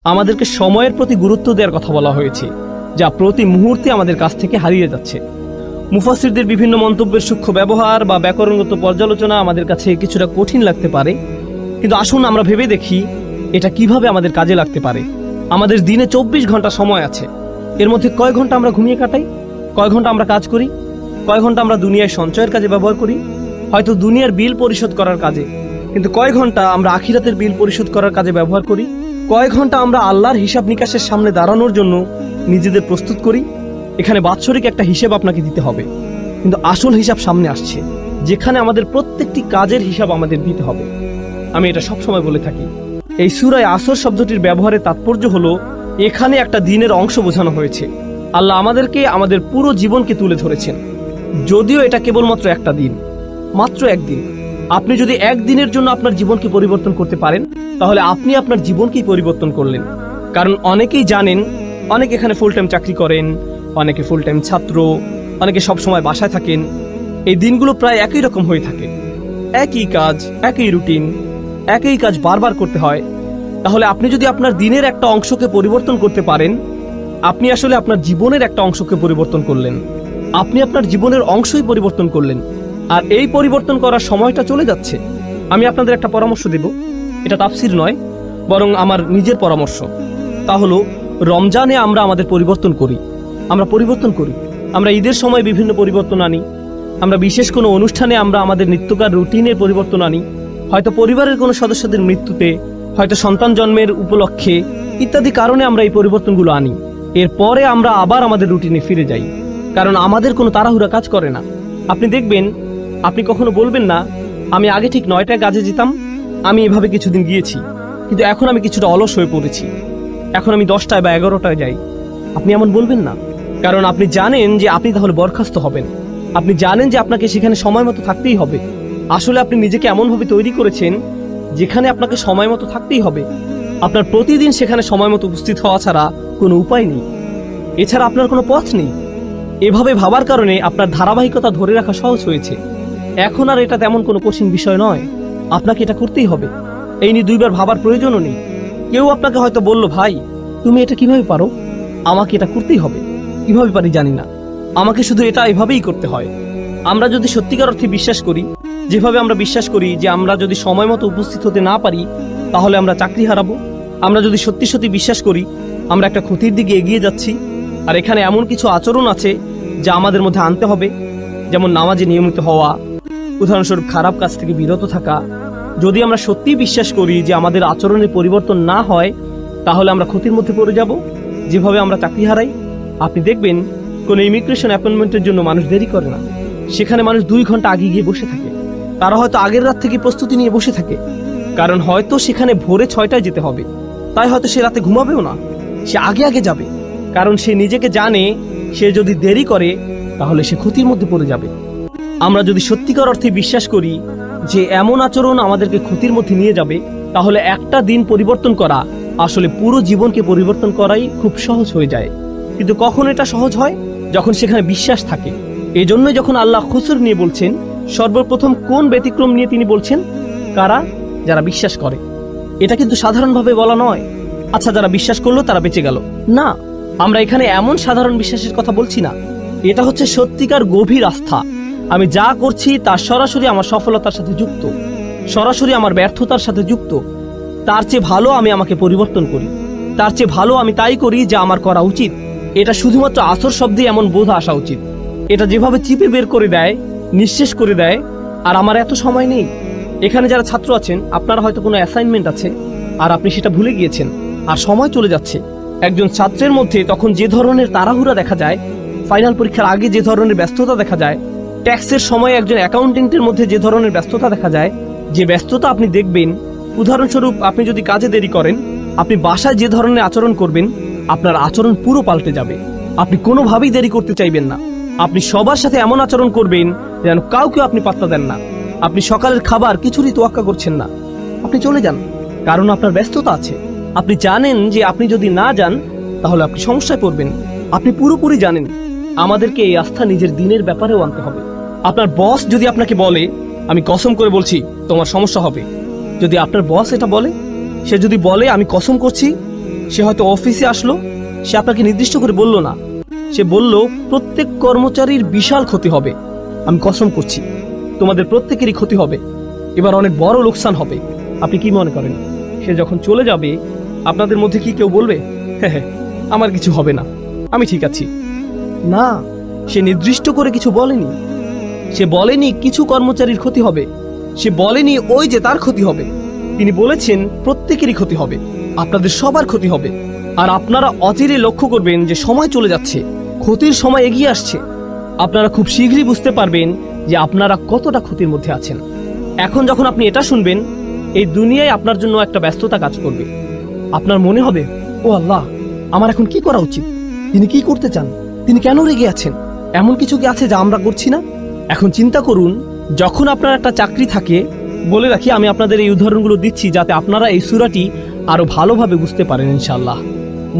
আমাদেরকে সময়ের প্রতি গুরুত্ব দেওয়ার কথা বলা হয়েছে, যা প্রতি মুহূর্তে আমাদের কাছ থেকে হারিয়ে যাচ্ছে। মুফাসসিরদের বিভিন্ন মন্তব্যের সূক্ষ্ম ব্যবহার বা ব্যাকরণগত পর্যালোচনা আমাদের কাছে কিছুটা কঠিন লাগতে পারে, কিন্তু আসুন আমরা ভেবে দেখি এটা কিভাবে আমাদের কাজে লাগতে পারে। আমাদের দিনে 24 ঘন্টা সময় আছে। এর মধ্যে কয় ঘন্টা আমরা ঘুমিয়ে কাটাই, কয় ঘন্টা আমরা কাজ করি, কয় ঘন্টা আমরা দুনিয়ায় সঞ্চয়ের কাজে ব্যবহার করি, হয়তো দুনিয়ার বিল পরিশোধ করার কাজে, কিন্তু কয় ঘন্টা আমরা আখিরাতের বিল পরিশোধ করার কাজে ব্যবহার করি, কয় ঘন্টা আমরা আল্লাহর হিসাব নিকাশের সামনে দাঁড়ানোর জন্য নিজেদের প্রস্তুত করি। এখানে বাৎসরিক একটা হিসেব আপনাকে দিতে হবে, কিন্তু আসল হিসাব সামনে আসছে, যেখানে আমাদের প্রত্যেকটি কাজের হিসাব আমাদের দিতে হবে। আমি এটা সবসময় বলে থাকি, এই সূরায়ে আসর শব্দটির ব্যবহারের তাৎপর্য হলো এখানে একটা দিনের অংশ বোঝানো হয়েছে। আল্লাহ আমাদেরকে আমাদের পুরো জীবনকে তুলে ধরেছেন, যদিও এটা কেবলমাত্র একটা দিন, মাত্র একদিন। আপনি যদি একদিনের জন্য আপনার জীবনকে পরিবর্তন করতে পারেন, তাহলে আপনি আপনার জীবনকেই পরিবর্তন করলেন। কারণ অনেকেই জানেন, অনেকে এখানে ফুল টাইম চাকরি করেন, অনেকে ফুল টাইম ছাত্র, অনেকে সবসময় বাসায় থাকেন। এই দিনগুলো প্রায় একই রকম হয়ে থাকে, একই কাজ, একই রুটিন, একই কাজ বারবার করতে হয়। তাহলে আপনি যদি আপনার দিনের একটা অংশকে পরিবর্তন করতে পারেন, আপনি আসলে আপনার জীবনের একটা অংশকে পরিবর্তন করলেন। আপনি আপনার জীবনের অংশই পরিবর্তন করলেন, আর এই পরিবর্তন করার সময়টা চলে যাচ্ছে। আমি আপনাদের একটা পরামর্শ দেব, এটা তাফসির নয়, বরং আমার নিজের পরামর্শ। তা হলো, রমজানে আমরা আমাদের পরিবর্তন করি, আমরা ঈদের সময় বিভিন্ন পরিবর্তন আনি, আমরা বিশেষ কোনো অনুষ্ঠানে আমরা আমাদের নিত্যকার রুটিনের পরিবর্তন আনি, হয়তো পরিবারের কোনো সদস্যদের মৃত্যুতে, হয়তো সন্তান জন্মের উপলক্ষে, ইত্যাদি কারণে আমরা এই পরিবর্তনগুলো আনি। এরপরে আমরা আবার আমাদের রুটিনে ফিরে যাই, কারণ আমাদের কোনো তাড়াহুড়া কাজ করে না। আপনি দেখবেন, আপনি কখনো বলবেন না, আমি আগে ঠিক 9টায় কাজে যেতাম, আমি এভাবে কিছুদিন গিয়েছি, কিন্তু এখন আমি কিছুটা অলস হয়ে পড়েছি, এখন আমি 10টায় বা 11টায় যাই। আপনি এমন বলবেন না, কারণ আপনি জানেন যে আপনি তাহলে বরখাস্ত হবেন। আপনি জানেন যে আপনাকে সেখানে সময় মতো থাকতেই হবে। আসলে আপনি নিজেকে এমনভাবে তৈরি করেছেন যেখানে আপনাকে সময় মতো থাকতেই হবে। আপনার প্রতিদিন সেখানে সময় মতো উপস্থিত হওয়া ছাড়া কোনো উপায় নেই, এছাড়া আপনার কোনো পথ নেই। এভাবে ভাবার কারণে আপনার ধারাবাহিকতা ধরে রাখা সহজ হয়েছে। এখন আর এটা তেমন কোনো কঠিন বিষয় নয়, আপনাকে এটা করতেই হবে। এই নিয়ে দুইবার ভাবার প্রয়োজনও নেই। কেউ আপনাকে হয়তো বলল, ভাই তুমি এটা কিভাবে পারো? আমাকে এটা করতেই হবে। কিভাবে পারি জানি না, আমাকে শুধু এটা এভাবেই করতে হয়। আমরা যদি সত্যিকার অর্থে বিশ্বাস করি, যেভাবে আমরা বিশ্বাস করি যে আমরা যদি সময় মতো উপস্থিত হতে না পারি তাহলে আমরা চাকরি হারাবো, আমরা যদি সত্যি সত্যি বিশ্বাস করি আমরা একটা ক্ষতির দিকে এগিয়ে যাচ্ছি, আর এখানে এমন কিছু আচরণ আছে যা আমাদের মধ্যে আনতে হবে, যেমন নামাজে নিয়মিত হওয়া, উদাহরণস্বরূপ খারাপ কাজ থেকে বিরত থাকা। যদি আমরা সত্যিই বিশ্বাস করি যে আমাদের আচরণের পরিবর্তন না হয়, তাহলে আমরা ক্ষতির মধ্যে পড়ে যাব, যেভাবে আমরা চাকরি হারাই। আপনি দেখবেন, কোনো ইমিগ্রেশন অ্যাপয়েন্টমেন্টের জন্য মানুষ দেরি করে না, সেখানে মানুষ 2 ঘন্টা আগে গিয়ে বসে থাকে। তারা হয়তো আগের রাত থেকে প্রস্তুতি নিয়ে বসে থাকে, কারণ হয়তো সেখানে ভোরে 6টায় যেতে হবে, তাই হয়তো সে রাতে ঘুমাবেও না, সে আগে আগে যাবে, কারণ সে নিজেকে জানে সে যদি দেরি করে তাহলে সে ক্ষতির মধ্যে পড়ে যাবে। আমরা যদি সত্যিকার অর্থে বিশ্বাস করি যে এমন আচরণ আমাদেরকে ক্ষতির মধ্যে নিয়ে যাবে, তাহলে একটা দিন পরিবর্তন করা আসলে পুরো জীবনকে পরিবর্তন করাই খুব সহজ হয়ে যায়। কিন্তু কখন এটা সহজ হয়? যখন সেখানে বিশ্বাস থাকে। এই জন্যই যখন আল্লাহ খুসর নিয়ে বলছেন, সর্বপ্রথম কোন ব্যতিক্রম নিয়ে তিনি বলছেন? কারা? যারা বিশ্বাস করে। এটা কিন্তু সাধারণভাবে বলা নয়, আচ্ছা যারা বিশ্বাস করলো তারা বেঁচে গেল, না। আমরা এখানে এমন সাধারণ বিশ্বাসের কথা বলছি না, এটা হচ্ছে সত্যিকার গভীর আস্থা। আমি যা করছি তা সরাসরি আমার সফলতার সাথে যুক্ত, সরাসরি আমার ব্যর্থতার সাথে যুক্ত। তার চেয়ে ভালো আমি আমাকে পরিবর্তন করি, তার চেয়ে ভালো আমি তাই করি যা আমার করা উচিত। এটা শুধুমাত্র আসর শব্দে এমন বোধ আসা উচিত। এটা যেভাবে চিপে বের করে দেয়, নিঃশেষ করে দেয়, আর আমার এত সময় নেই। এখানে যারা ছাত্র আছেন, আপনারা হয়তো কোনো অ্যাসাইনমেন্ট আছে আর আপনি সেটা ভুলে গিয়েছেন, আর সময় চলে যাচ্ছে। একজন ছাত্রের মধ্যে তখন যে ধরনের তাড়াহুড়া দেখা যায়, ফাইনাল পরীক্ষার আগে যে ধরনের ব্যস্ততা দেখা যায়, ট্যাক্সের সময় একজন অ্যাকাউন্টেন্টের মধ্যে যে ধরনের ব্যস্ততা দেখা যায়, যে ব্যস্ততা আপনি দেখবেন, উদাহরণস্বরূপ আপনি যদি কাজে দেরি করেন, আপনি বাসায় যে ধরনের আচরণ করবেন, আপনার আচরণ পুরো পাল্টে যাবে। আপনি কোনোভাবেই দেরি করতে চাইবেন না, আপনি সবার সাথে এমন আচরণ করবেন যেন কাউকে আপনি পাত্তা দেন না। আপনি সকালের খাবার কিছুরই তোয়াক্কা করছেন না, আপনি চলে যান, কারণ আপনার ব্যস্ততা আছে। আপনি জানেন যে আপনি যদি না যান তাহলে আপনি সমস্যায় পড়বেন। আপনি পুরোপুরি জানেন। আমাদেরকে এই আস্থা নিজের দিনের ব্যাপারেও আনতে হবে। আপনার বস যদি আপনাকে বলে, আমি কসম করে বলছি তোমার সমস্যা হবে, যদি আপনার বস এটা বলে, সে যদি বলে আমি কসম করছি সে হয়তো অফিসে আসলো, সে আপনাকে নির্দিষ্ট করে বলল না, সে বলল প্রত্যেক কর্মচারীর বিশাল ক্ষতি হবে, আমি কসম করছি তোমাদের প্রত্যেকেরই ক্ষতি হবে, এবার অনেক বড় লোকসান হবে। আপনি কি মনে করেন সে যখন চলে যাবে আপনাদের মধ্যে কি কেউ বলবে হ্যাঁ আমার কিছু হবে না, আমি ঠিক আছি? না, সে নির্দিষ্ট করে কিছু বলেনি। সে বলেনি কিছু কর্মচারীর ক্ষতি হবে, সে বলেনি ওই যে তার ক্ষতি হবে। তিনি বলেছেন প্রত্যেকেরই ক্ষতি হবে, আপনাদের সবার ক্ষতি হবে। আর আপনারা অচিরে লক্ষ্য করবেন যে সময় চলে যাচ্ছে, ক্ষতির সময় এগিয়ে আসছে। আপনারা খুব শীঘ্রই বুঝতে পারবেন যে আপনারা কতটা ক্ষতির মধ্যে আছেন। এখন যখন আপনি এটা শুনবেন, এই দুনিয়ায় আপনার জন্য একটা ব্যস্ততা কাজ করবে। আপনার মনে হবে, ও আল্লাহ, আমার এখন কি করা উচিত? তিনি কি করতে চান? তিনি কেন রেগে আছেন? এমন কিছু কি আছে যা আমরা করছি না? এখন চিন্তা করুন, যখন আপনার একটা চাকরি থাকে, বলে রাখি আমি আপনাদের এই উদাহরণগুলো দিচ্ছি যাতে আপনারা এই সূরাটি আরো ভালোভাবে বুঝতে পারেন ইনশাআল্লাহ।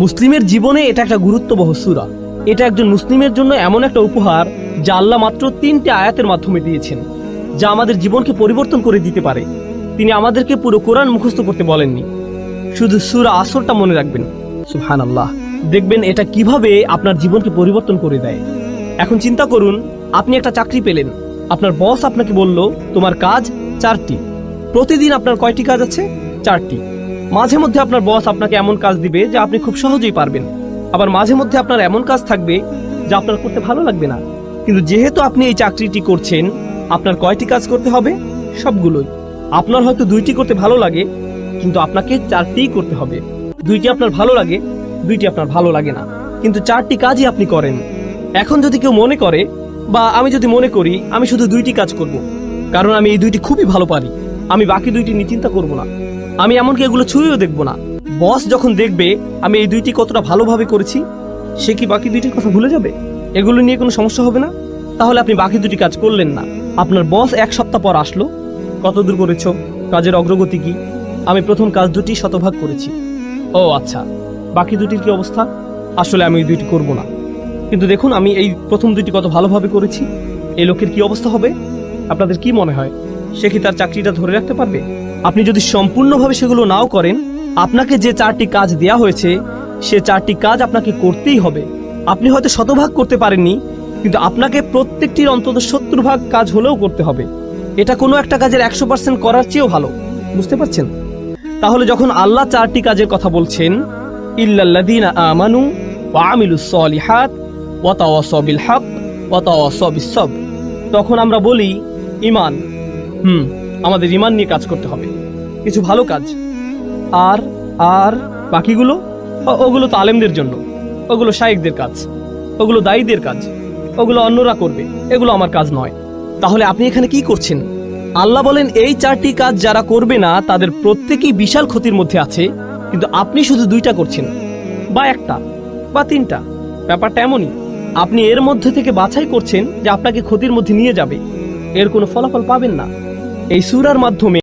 মুসলিমের জীবনে এটা একটা গুরুত্ববহ সূরা। এটা একজন মুসলিমের জন্য এমন একটা উপহার যা আল্লাহ মাত্র 3টে আয়াতের মাধ্যমে দিয়েছেন, যা আমাদের জীবনকে পরিবর্তন করে দিতে পারে। তিনি আমাদেরকে পুরো কোরআন মুখস্থ করতে বলেননি, শুধু সূরা আসরটা মনে রাখবেন। সুবহানাল্লাহ, দেখবেন এটা কিভাবে আপনার জীবনকে পরিবর্তন করে দেয়। এখন চিন্তা করুন, আপনি একটা চাকরি পেলেন, আপনার বস আপনাকে বলল তোমার কাজ 4টি। প্রতিদিন আপনার কয়টি কাজ আছে? 4টি। মাঝে মধ্যে আপনার বস আপনাকে এমন কাজ দিবে যা আপনি খুব সহজেই পারবেন, আবার মাঝে মধ্যে আপনার এমন কাজ থাকবে যা আপনার করতে ভালো লাগবে না। কিন্তু যেহেতু আপনি এই চাকরিটি করছেন, আপনার কয়টি কাজ করতে হবে? সবগুলোই। আপনার হয়তো 2টি করতে ভালো লাগে, কিন্তু আপনাকে 4টিই করতে হবে। 2টি আপনার ভালো লাগে, 2টি আপনার ভালো লাগে না, কিন্তু 4টি কাজই আপনি করেন। এখন যদি কেউ মনে করে, বা আমি যদি মনে করি আমি শুধু 2টি কাজ করব, কারণ আমি এই 2টি খুবই ভালো পারি, আমি বাকি 2টি নিয়ে চিন্তা করব না, আমি এমনকি এগুলো ছুঁয়েও দেখব না। বস যখন দেখবে আমি এই 2টি কতটা ভালোভাবে করেছি, সে কি বাকি 2টির কথা ভুলে যাবে? এগুলো নিয়ে কোনো সমস্যা হবে না? তাহলে আপনি বাকি 2টি কাজ করলেন না। আপনার বস 1 সপ্তাহ পর আসলো, কত দূর করেছো, কাজের অগ্রগতি কি? আমি প্রথম কাজ 2টি শতভাগ করেছি। ও আচ্ছা, বাকি 2টির কি অবস্থা? আসলে আমি এই 2টি করব না, কিন্তু দেখুন আমি এই প্রথম 2টি কত ভালোভাবে করেছি। এই লোকের কি অবস্থা হবে? আপনাদের কি মনে হয়, সে কি তার চাকরিটা ধরে রাখতে পারবে? আপনি যদি সম্পূর্ণভাবে সেগুলো নাও করেন, আপনাকে যে 4টি কাজ দেয়া হয়েছে, সে 4টি কাজ আপনাকে করতেই হবে। আপনি হয়তো শতভাগ করতে পারেননি, কিন্তু আপনাকে প্রত্যেকটির অন্তত 70 ভাগ কাজ হলেও করতে হবে। এটা কোনো একটা কাজের 100% করার চেয়েও ভালো। বুঝতে পারছেন? তাহলে যখন আল্লাহ 4টি কাজের কথা বলছেন, ইল্লাল্লাযীনা আমানু ওয়া আমিলুস সলিহাত ওয়া তাওয়াসাউ বিল হক ওয়া তাওয়াসাউ বিস সবর, তখন আমরা বলি ঈমান। আমাদের ঈমান নিয়ে কাজ করতে হবে, কিছু ভালো কাজ। আর আর বাকিগুলো, ওগুলো তো আলেমদের জন্য, ওগুলো শায়েখদের কাজ, ওগুলো দায়ীদের কাজ, ওগুলো অন্যরা করবে, এগুলো আমার কাজ নয়। তাহলে আপনি এখানে কি করছেন? আল্লাহ বলেন এই 4টি কাজ যারা করবে না তাদের প্রত্যেকেই বিশাল ক্ষতির মধ্যে আছে, কিন্তু আপনি শুধু 2টা করছেন, বা 1টা বা 3টা। ব্যাপারটা এমনই, আপনি এর মধ্যে থেকে বাছাই করছেন যে আপনাকে ক্ষতির মধ্যে নিয়ে যাবে, এর কোনো ফলাফল পাবেন না। এই সূরার মাধ্যমে